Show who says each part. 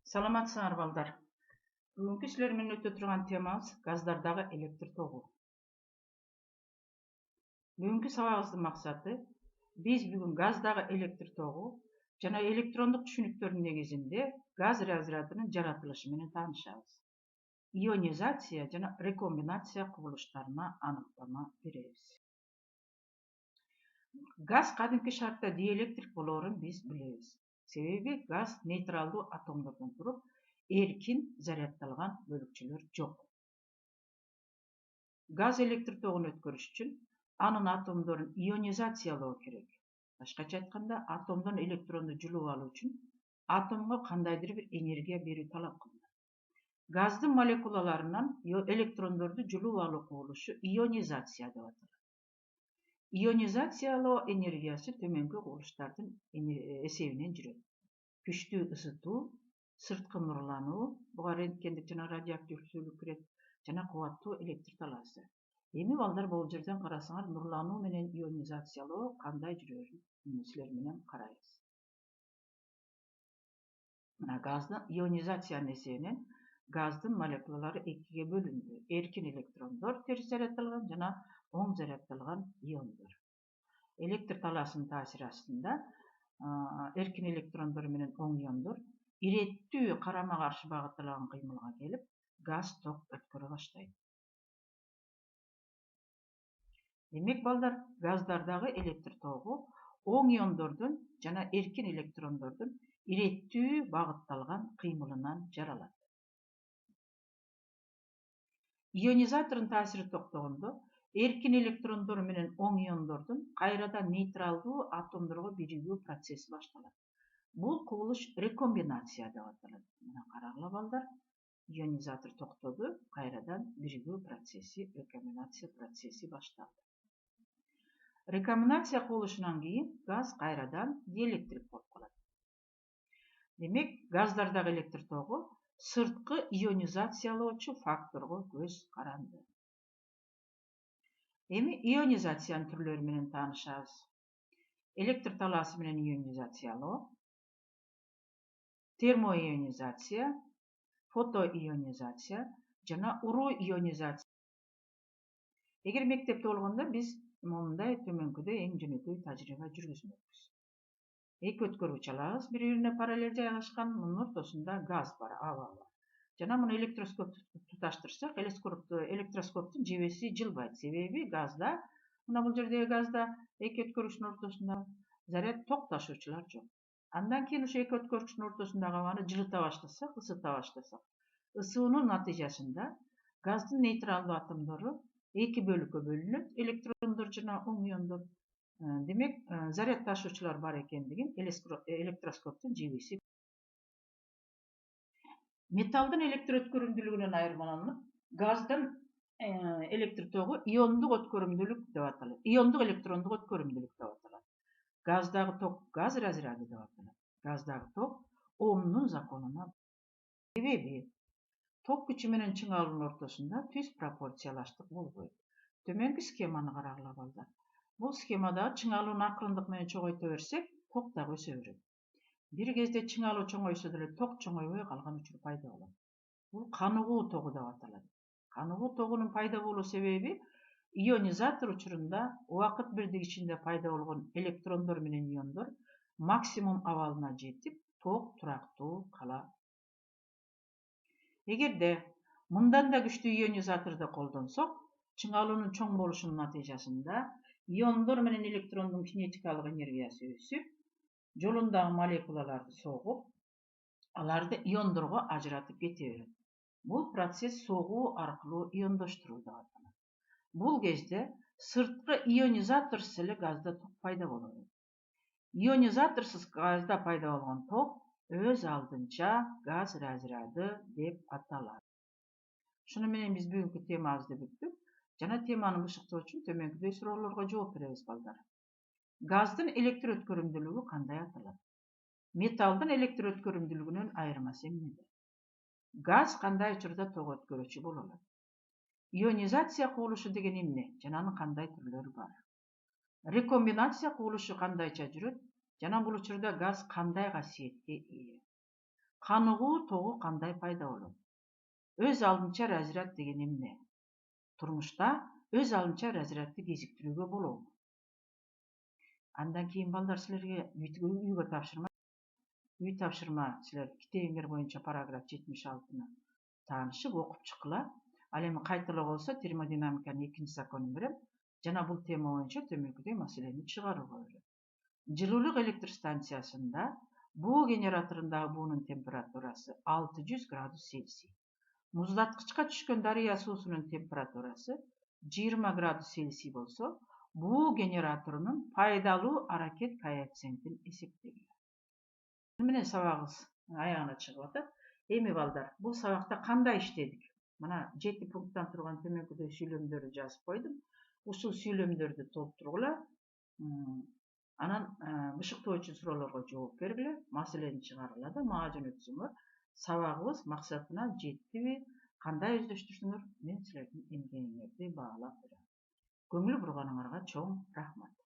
Speaker 1: Саламатсыңар балдар. Бүгүнкү силер менен өтө турган темабыз газдардагы электр тогу. Бүгүнкү сабагыбыздын максаты биз бүгүн газдагы электр тогу жана электрондук түшүнүктөрдүн негизинде газ разрядынын жаратылышы менен таанышабыз. Ионизация жана рекомбинация кубулуштарына аныктама беребиз. Газ кадимки шартта диэлектрик болоорун биз билебиз. Себеби газ нейтралдуу атомдордон туруп, эркин заряддалган бөлүкчөлөр жок. Газ электр тогун өткөрүш үчүн анын атомдорун ионизациялоо керек. Башкача айтканда, атомдон электронду жулуп алуу үчүн атомго кандайдыр бир энергия берүү талап кылынат. Газдын молекулаларынан электрондорду жулуп алуу кубулушу ионизация деп аталат. Ионизациялоо энергиясы төмөнкү кубулуштардын эсебинен жүрөт. Күчтүү ысытуу, сырткы нурлануу, буга рентгендик жана радиоактивдүүлүк кирет, жана кубаттуу электр талаасы. Эми балдар бул жерден карасаңар, нурлануу менен ионизациялоо кандай жүрөрүн силер менен карайбыз. Мына газдын ионизациянын эсебинен газдын молекулалары экиге бөлүндү. Эркин электрондор терс заряддалган жана оң заряддалган иондор. Электр талаасынын таасири астында эркин электрондор менен оң иондор иреттүү карама каршы багытталган кыймылга келип, газ ток өткөрө баштайт. Демек балдар, газдардагы электр тогу оң иондордун жана эркин электрондордун иреттүү багытталган кыймылынан жаралат. Ионизатордун таасири токтогондо эркин электрондор менен оң иондордун кайрадан нейтралдуу атомдорго биригүү процесси башталат. Бул кубулуш рекомбинация деп аталат. Мына карагыла балдар, ионизатор токтоду, кайрадан биригүү процесси, рекомбинация процесси башталды. Рекомбинация кубулушунан кийин газ кайрадан диэлектрик болуп калат. Демек, газдардагы электр тогу сырткы ионизациялоочу факторго көз каранды. Эми ионизациянын түрлөрү менен таанышабыз. Электр талаасы менен ионизациялоо, термоионизация, фотоионизация жана уруу ионизация. Эгер мектепте болгондо биз мындай төмөнкүдөй эң жөнөкөй тажрыйба жүргүзмөкпүз. Эки өткөргүч алабыз, бири-бирине параллель жайгашкан, мунун ортосунда газ бар, аба бар. Жана муну электроскопту туташтырсак, электроскоптун жебеси жылбайт. Себеби газда, мына бул жердеги газда эки өткөргүчтүн ортосунда заряд ток ташуучулар жок. Андан кийин ошо эки өткөргүчтүн ортосундагы абаны жылыта баштасак, ысыта баштасак, ысуунун натыйжасында газдын нейтралдуу атомдору эки бөлүккө бөлүнөт, электрондор жана оң иондор. Демек, заряд ташуучулар бар экендигин электроскоптун жебеси. Металдын электр өткөрүмдүүлүгүнөн айырмаланып, газдын электр тогу иондук өткөрүмдүүлүк деп аталат. Иондук электрондук өткөрүмдүүлүк деп аталат. Газдагы ток газ разряды деп аталат. Газдагы ток Омдун законуна. Себеби ток күчү менен чыңалуунун ортосунда түз пропорциялаштык болбойт. Төмөнкү схеманы карагыла балдар. Бул схемада чыңалууну акырындык менен чоңойто берсек, ток дагы өсө берет. Бир кезде чыңалуу чоңойсо деле ток чоңойбой калган учур пайда болот. Бул каныгуу тогу деп аталат. Каныгуу тогунун пайда болуу себеби ионизатор учурунда убакыт бирдиги ичинде пайда болгон электрондор менен иондор максимум абалына жетип, ток турактуу калат. Эгерде мындан да күчтүү ионизаторду колдонсок, чыңалуунун чоң болушунун натыйжасында иондор менен электрондун кинетикалык энергиясы өсүп, жолундагы молекулаларды согуп, аларды иондорго ажыратып кете берет. Бул процесс согуу аркылуу иондоштуруу деп аталат. Бул кезде сырткы ионизаторсуз эле газда ток пайда болот. Ионизаторсуз газда пайда болгон ток өз алдынча газ разряды деп аталат. Шуну менен биз бүгүнкү темабызды бүттүк. Жана теманы бышыктоо үчүн төмөнкүдөй суроолорго жооп беребиз балдар. Газдын электр өткөрүмдүүлүгү кандай аталат? Металдын электр өткөрүмдүүлүгүнөн айырмасы эмнеде? Газ кандай учурда ток өткөрүүчү боло алат? Ионизация кубулушу деген эмне? Жана анын кандай түрлөрү бар? Рекомбинация кубулушу кандайча жүрөт? Жана бул учурда газ кандай касиетке ээ? Kanıgуу тогу кандай пайда болот? Өз алдынча разряд деген эмне? Турмушта өз алдынча разрядты кезиктирүүгө болобу? Андан кийин балдар силерге үйгө тапшырма. Үй тапшырма силер китебиңер боюнча параграф 76-ны таанышып окуп чыккыла. Ал эми кайталоо болсо термодинамиканын 2-законун берем жана бул тема боюнча төмөнкүдөй маселени чыгарууга берем. Жылуулук электр станциясында буу генераторундагы буунун температурасы 600 градус Цельсий. Муздаткычка түшкөн дарыя суусунун температурасы 20 градус Цельсий болсо, буу генераторунун пайдалуу аракет коэффициентин эсептегиле. Менен сабагыбыз аягына чыгып атат. Эми балдар, бул сабакта кандай иштедик? Мына 7 пункттан турган төмөнкүдөй сүйлөмдөрдү жазып койдум. Ушул сүйлөмдөрдү толтургула. Анан бышыктоочу суроолорго жооп бергиле, маселени чыгаргыла да мага жөнөтсөңөр. Сабагыбыз максатына жеттиби, кандай өздөштүрсөңөр, мен силердин эмгегиңерди баалап берем. Көңүл бурганыңарга чоң рахмат.